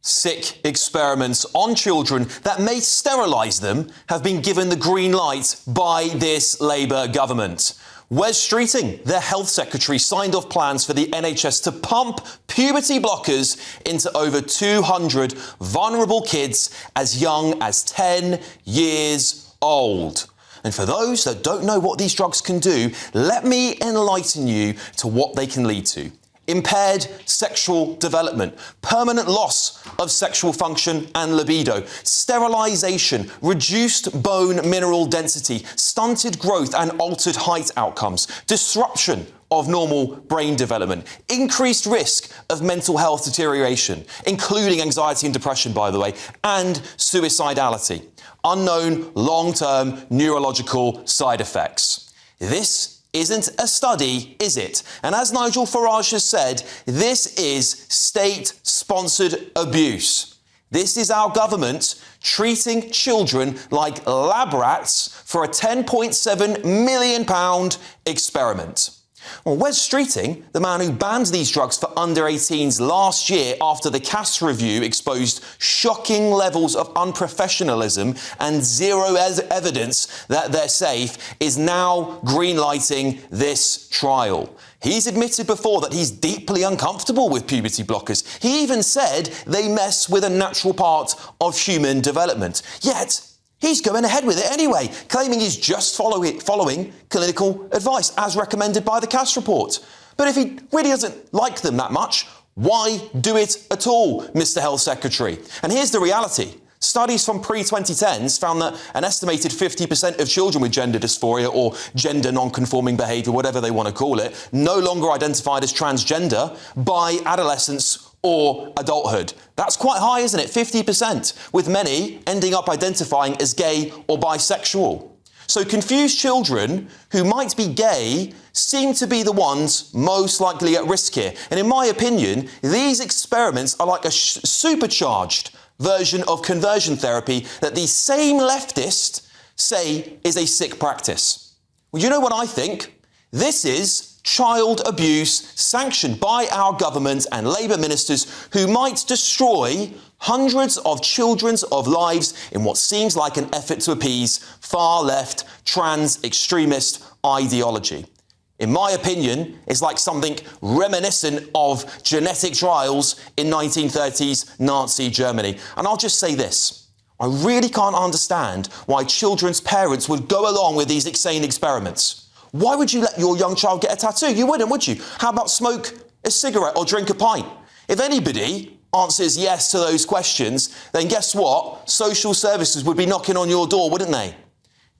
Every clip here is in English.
Sick experiments on children that may sterilise them have been given the green light by this Labour government. Wes Streeting, the Health Secretary, signed off plans for the NHS to pump puberty blockers into over 200 vulnerable kids as young as 10 years old. And for those that don't know what these drugs can do, let me enlighten you to what they can lead to. Impaired sexual development, permanent loss of sexual function and libido, sterilisation, reduced bone mineral density, stunted growth and altered height outcomes, disruption of normal brain development, increased risk of mental health deterioration, including anxiety and depression, by the way, and suicidality. Unknown long-term neurological side effects. This isn't a study, is it? And as Nigel Farage has said, this is state-sponsored abuse. This is our government treating children like lab rats for a £10.7 million experiment. Well, Wes Streeting, the man who banned these drugs for under 18s last year after the CAS review exposed shocking levels of unprofessionalism and zero evidence that they're safe, is now greenlighting this trial. He's admitted before that he's deeply uncomfortable with puberty blockers. He even said they mess with a natural part of human development. Yet, he's going ahead with it anyway, claiming he's just following clinical advice as recommended by the CAS report. But if he really doesn't like them that much, why do it at all, Mr. Health Secretary? And here's the reality. Studies from pre-2010s found that an estimated 50% of children with gender dysphoria or gender non-conforming behaviour, whatever they want to call it, no longer identified as transgender by adolescence or adulthood. That's quite high, isn't it? 50%, with many ending up identifying as gay or bisexual. So confused children who might be gay seem to be the ones most likely at risk here. And in my opinion, these experiments are like a supercharged version of conversion therapy that these same leftists say is a sick practice. Well, you know what I think? This is child abuse sanctioned by our government and Labour ministers who might destroy hundreds of children's lives in what seems like an effort to appease far-left trans extremist ideology. In my opinion, it's like something reminiscent of genetic trials in 1930s Nazi Germany. And I'll just say this. I really can't understand why children's parents would go along with these insane experiments. Why would you let your young child get a tattoo? You wouldn't, would you? How about smoke a cigarette or drink a pint? If anybody answers yes to those questions, then guess what? Social services would be knocking on your door, wouldn't they?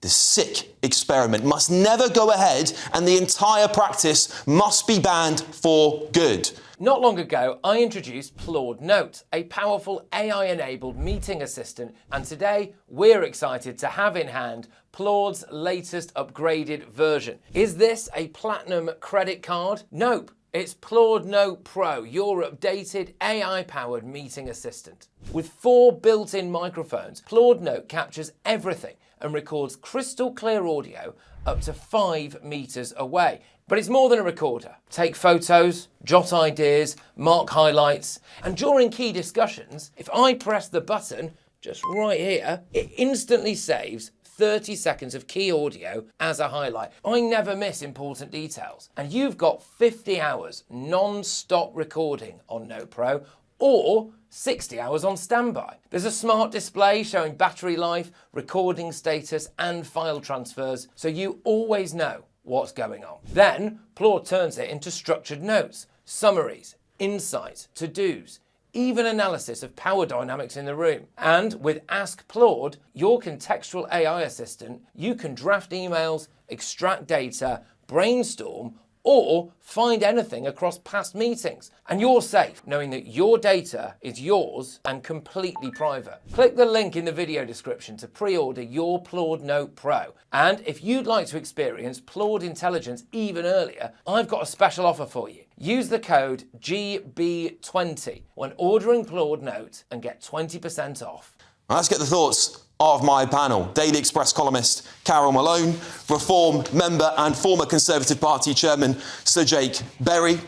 The sick experiment must never go ahead and the entire practice must be banned for good. Not long ago, I introduced Claude Note, a powerful AI-enabled meeting assistant, and today we're excited to have in hand Claude's latest upgraded version. Is this a platinum credit card? Nope. It's Claude Note Pro, your updated AI-powered meeting assistant. With 4 built-in microphones, Claude Note captures everything and records crystal clear audio up to 5 meters away. But it's more than a recorder. Take photos, jot ideas, mark highlights, and during key discussions, if I press the button just right here, it instantly saves 30 seconds of key audio as a highlight. I never miss important details. And you've got 50 hours non-stop recording on Note Pro, or 60 hours on standby. There's a smart display showing battery life, recording status, and file transfers, so you always know what's going on. Then, Claude turns it into structured notes, summaries, insights, to-dos, even analysis of power dynamics in the room. And with Ask Claude, your contextual AI assistant, you can draft emails, extract data, brainstorm, or find anything across past meetings. And you're safe knowing that your data is yours and completely private. Click the link in the video description to pre-order your Claude Note Pro. And if you'd like to experience Claude Intelligence even earlier, I've got a special offer for you. Use the code GB20 when ordering Claude Note and get 20% off. Let's get the thoughts of my panel. Daily Express columnist Carol Malone, Reform member and former Conservative Party chairman Sir Jake Berry,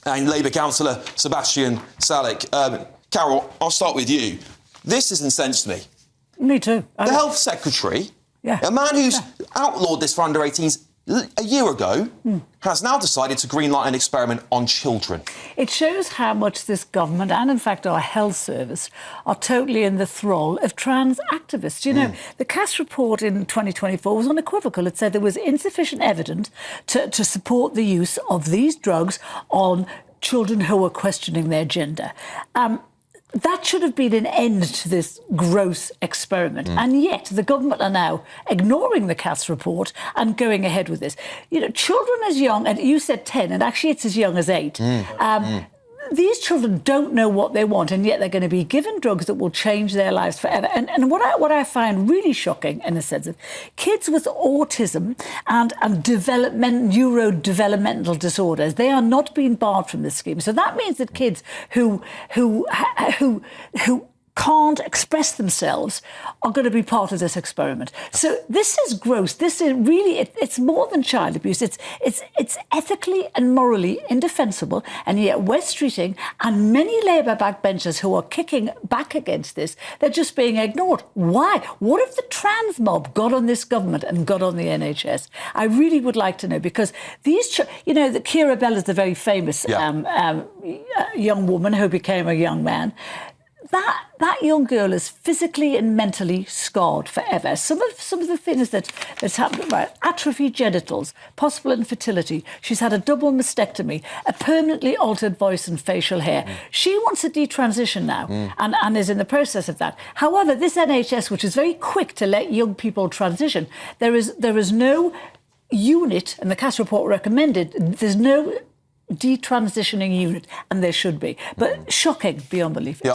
and Labour councillor Sebastian Salek. Carol, I'll start with you. This has incensed me. Me too. The Health Secretary, Yeah. a man who's outlawed this for under 18s a year ago, has now decided to greenlight an experiment on children. It shows how much this government and, in fact, our health service are totally in the thrall of trans activists. You know, the Cass report in 2024 was unequivocal. It said there was insufficient evidence to support the use of these drugs on children who were questioning their gender. That should have been an end to this gross experiment. And yet the government are now ignoring the Cass report and going ahead with this. You know, children as young, and you said 10, and actually it's as young as 8. These children don't know what they want, and yet they're going to be given drugs that will change their lives forever. And what I find really shocking, in the sense of kids with autism and neurodevelopmental disorders, they are not being barred from this scheme. So that means that kids who can't express themselves are going to be part of this experiment. So this is gross. This is really, it's more than child abuse. It's ethically and morally indefensible. And yet Wes Streeting and many Labour backbenchers who are kicking back against this, they're just being ignored. Why? What if the trans mob got on this government and got on the NHS? I really would like to know, because these, you know, the Keira Bell is the very famous young woman who became a young man. That young girl is physically and mentally scarred forever. Some of the things that's happened, right? Atrophied genitals, possible infertility. She's had a double mastectomy, a permanently altered voice and facial hair. She wants a detransition now and is in the process of that. However, this NHS, which is very quick to let young people transition, there is no unit, and the Cass report recommended, there's no detransitioning unit, and there should be. But shocking beyond belief. Yeah,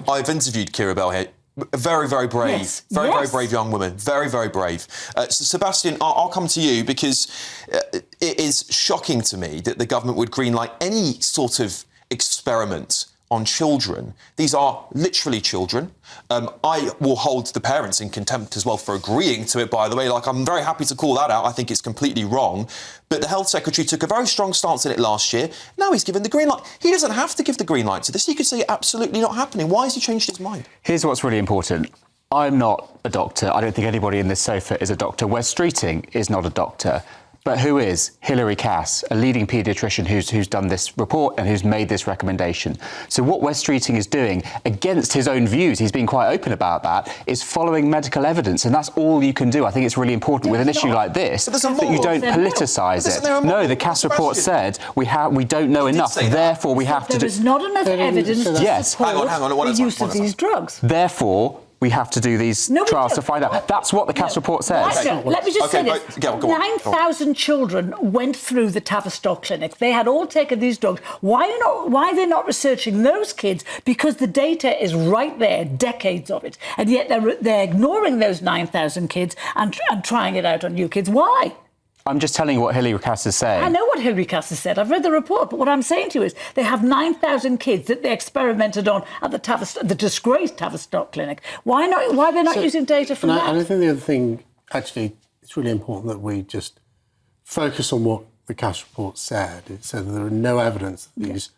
I've interviewed Keira Bell here. Very, very brave. Yes. Very brave young woman. Very, very brave. So Sebastian, I'll come to you, because it is shocking to me that the government would greenlight any sort of experiment on children. These are literally children. I will hold the parents in contempt as well for agreeing to it, by the way. Like, I'm very happy to call that out. I think it's completely wrong. But the Health Secretary took a very strong stance in it last year. Now he's given the green light. He doesn't have to give the green light to this. He could say absolutely not happening. Why has he changed his mind? Here's what's really important. I'm not a doctor. I don't think anybody in this sofa is a doctor. Wes Streeting is not a doctor. But who is? Hilary Cass, a leading paediatrician who's done this report and who's made this recommendation. So what Wes Streeting is doing, against his own views, he's been quite open about that, is following medical evidence, and that's all you can do. I think it's really important with an issue like this that you don't politicise it. No, the Cass report said we don't know enough, therefore we have to do... There is not enough evidence to support hang on, the use of these drugs. Therefore, we have to do these trials to find out. That's what the Cass report says. Let me just say this. 9,000 children went through the Tavistock clinic. They had all taken these drugs. Why are they not researching those kids? Because the data is right there, decades of it. And yet they're ignoring those 9,000 kids and trying it out on new kids. Why? I'm just telling you what Hilary Cass is saying. I know what Hilary Cass has said. I've read the report, but what I'm saying to you is they have 9,000 kids that they experimented on at the disgraced Tavistock clinic. Why are they not using data from that? And I think the other thing, actually, it's really important that we just focus on what the Cass report said. It said that there are no evidence that these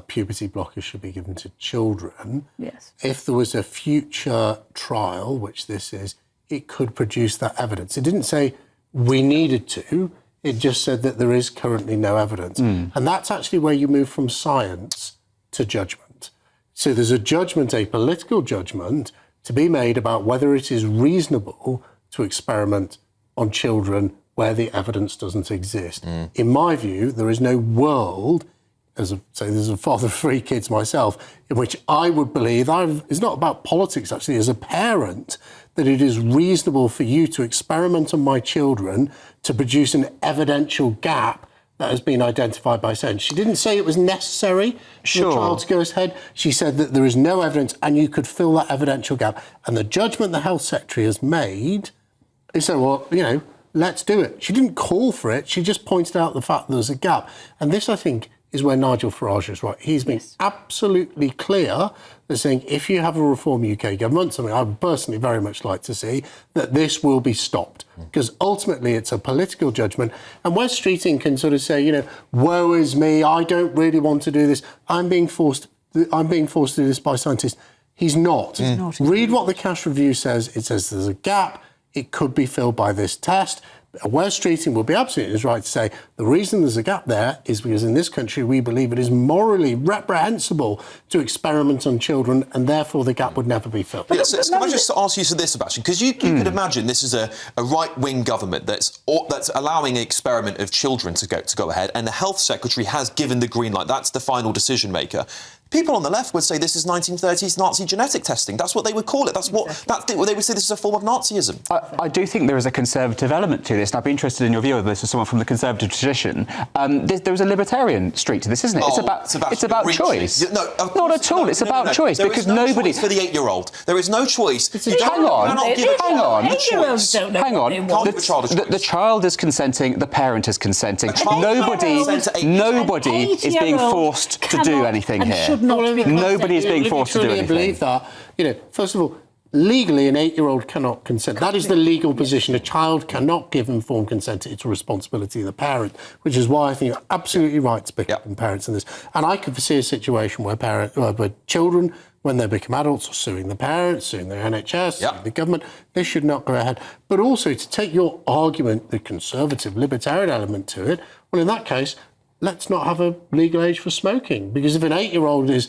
puberty blockers should be given to children. Yes. If there was a future trial, which this is, it could produce that evidence. It didn't say we needed to. It just said that there is currently no evidence. And that's actually where you move from science to judgment. So there's a judgment, a political judgment, to be made about whether it is reasonable to experiment on children where the evidence doesn't exist. In my view, there is no world, as a father of 3 kids myself, in which I would believe, it's not about politics actually, as a parent, that it is reasonable for you to experiment on my children to produce an evidential gap that has been identified by science. She didn't say it was necessary for the trial to go ahead. She said that there is no evidence and you could fill that evidential gap. And the judgment the Health Secretary has made is say, well, let's do it. She didn't call for it. She just pointed out the fact that there's a gap. And this, I think, is where Nigel Farage is right. He's been absolutely clear that saying if you have a Reform UK government, something I would personally very much like to see, that this will be stopped. Because ultimately it's a political judgment. And Wes Streeting can sort of say, woe is me, I don't really want to do this. I'm being forced I'm being forced to do this by scientists. He's not. He's not. Read what the Cass review says. It says there's a gap. It could be filled by this test. Wes Streeting will be absolutely right to say the reason there's a gap there is because in this country we believe it is morally reprehensible to experiment on children, and therefore the gap would never be filled. Yeah, so can I just ask you this, Sebastian? Because you could imagine this is a right-wing government that's allowing an experiment of children to go ahead, and the Health Secretary has given the green light. That's the final decision maker. People on the left would say this is 1930s Nazi genetic testing. That's what they would call it. They would say this is a form of Nazism. I do think there is a conservative element to this, and I'd be interested in your view of this as someone from the conservative tradition. There is a libertarian streak to this, isn't it? It's about choice. No, not at all. It's about choice because nobody. For the 8-year-old, there is no choice. Hang on. 8-year-olds don't know. Hang on. The child is consenting. The parent is consenting. Nobody is being forced to do anything here. Nobody is being forced to do anything. Believe that. First of all, legally, an 8-year-old cannot consent. That is the legal position. A child cannot give informed consent. It's a responsibility of the parent, which is why I think you're absolutely right to pick up on parents in this. And I could foresee a situation where children, when they become adults, are suing the parents, suing the NHS, suing the government. This should not go ahead. But also, to take your argument, the conservative, libertarian element to it, well, in that case, let's not have a legal age for smoking. Because if an 8-year-old is,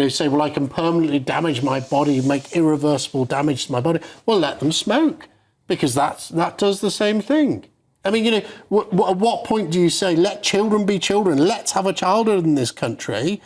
say, well, I can permanently damage my body, make irreversible damage to my body, well, let them smoke. Because that does the same thing. I mean, at what point do you say, let children be children? Let's have a childhood in this country.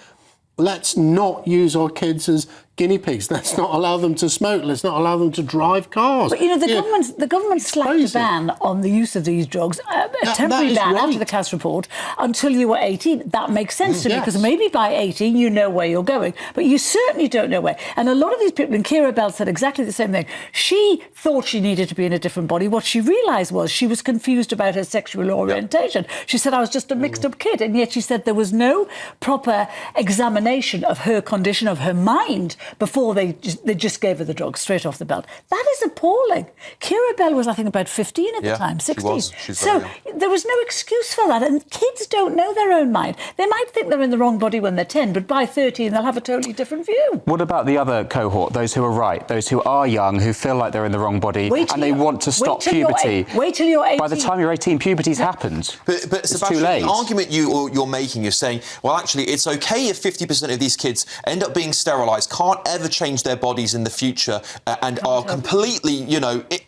Let's not use our kids as guinea pigs. Let's not allow them to smoke. Let's not allow them to drive cars. But, the government slapped a ban on the use of these drugs, a temporary ban after the Cass report, until you were 18. That makes sense to me, because maybe by 18 you know where you're going, but you certainly don't know where. And a lot of these people, and Keira Bell said exactly the same thing. She thought she needed to be in a different body. What she realised was she was confused about her sexual orientation. She said, I was just a mixed-up kid. And yet she said there was no proper examination of her condition, of her mind, before they just gave her the drugs straight off the belt. That is appalling. Keira Bell was, I think, about 15 at the time, 16. So there was no excuse for that. And kids don't know their own mind. They might think they're in the wrong body when they're 10, but by 13 they'll have a totally different view. What about the other cohort, those who are right, those who are young, who feel like they're in the wrong body, and they want to stop puberty? Wait till you're 18. By the time you're 18, puberty's happened. But it's Sebastian, too late. The argument you're making is saying, well, actually, it's OK if 50% of these kids end up being sterilised, can't ever change their bodies in the future, and are completely,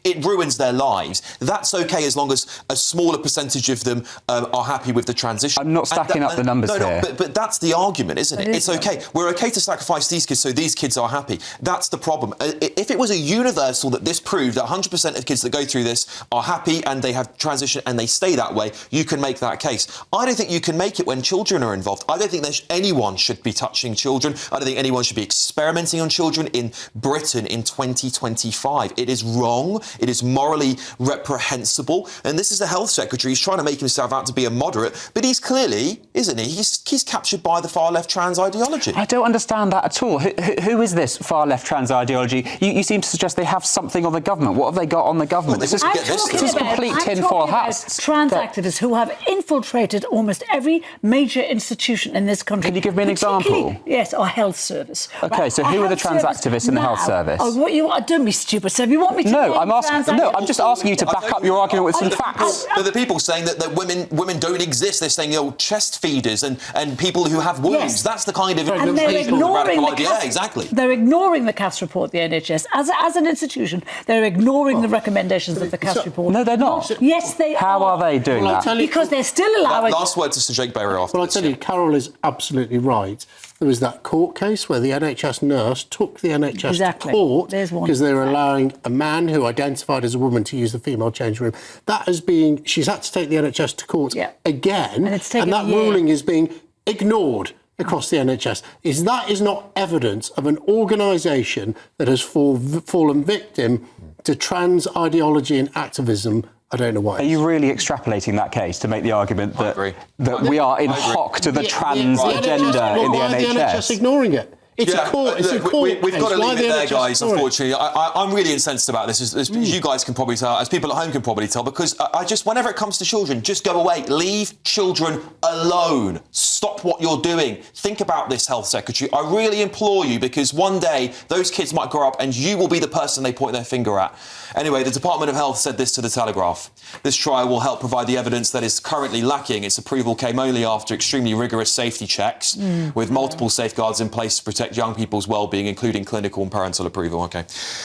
it ruins their lives. That's OK as long as a smaller percentage of them are happy with the transition. I'm not stacking up the numbers here. But that's the argument, isn't it? It's OK. We're OK to sacrifice these kids so these kids are happy. That's the problem. If it was a universal that this proved that 100% of kids that go through this are happy and they have transition and they stay that way, you can make that case. I don't think you can make it when children are involved. I don't think anyone should be touching children. I don't think anyone should be experimenting on children in Britain in 2025. It is wrong. It is morally reprehensible. And this is the Health Secretary. He's trying to make himself out to be a moderate, but he's clearly, isn't he? He's captured by the far-left trans ideology. I don't understand that at all. Who is this far-left trans ideology? You seem to suggest they have something on the government. What have they got on the government? Well, this is complete tinfoil hats. Trans activists who have infiltrated almost every major institution in this country. Can you give me an example? Yes, our health service. OK, so who are the trans activists in the health service? Oh, don't be stupid, Seb. You want me to... No, I'm just asking you to back up your argument with some facts. But the people saying that women don't exist, they're saying, chest feeders and people who have wounds. Yes. That's the kind of radical idea. Yeah, exactly. They're ignoring the Cass report, the NHS. As an institution, they're ignoring the recommendations of the Cass report. No, they're not. Yes, they are. How are they doing that? Because they're still allowing... Last word to Sir Jake Berry after. Well, I tell you, Carol is absolutely right. There was that court case where the NHS nurse took the NHS to court because they were allowing a man who identified as a woman to use the female change room. She's had to take the NHS to court again, and that ruling is being ignored across the NHS. That is not evidence of an organisation that has fallen victim to trans ideology and activism. I don't know why. Are you really extrapolating that case to make the argument that we are in hock to the trans agenda in the NHS? Why is the NHS ignoring it? It's a court. It's a court We've case. got to Why leave it the there, NHS guys. for it? Unfortunately, I'm really incensed about this, as you guys can probably tell, as people at home can probably tell, because I just, whenever it comes to children, just go away. Leave children alone. Stop what you're doing. Think about this, Health Secretary. I really implore you, because one day those kids might grow up and you will be the person they point their finger at. Anyway, the Department of Health said this to The Telegraph. This trial will help provide the evidence that is currently lacking. Its approval came only after extremely rigorous safety checks, with multiple safeguards in place to protect young people's well-being, including clinical and parental approval. OK.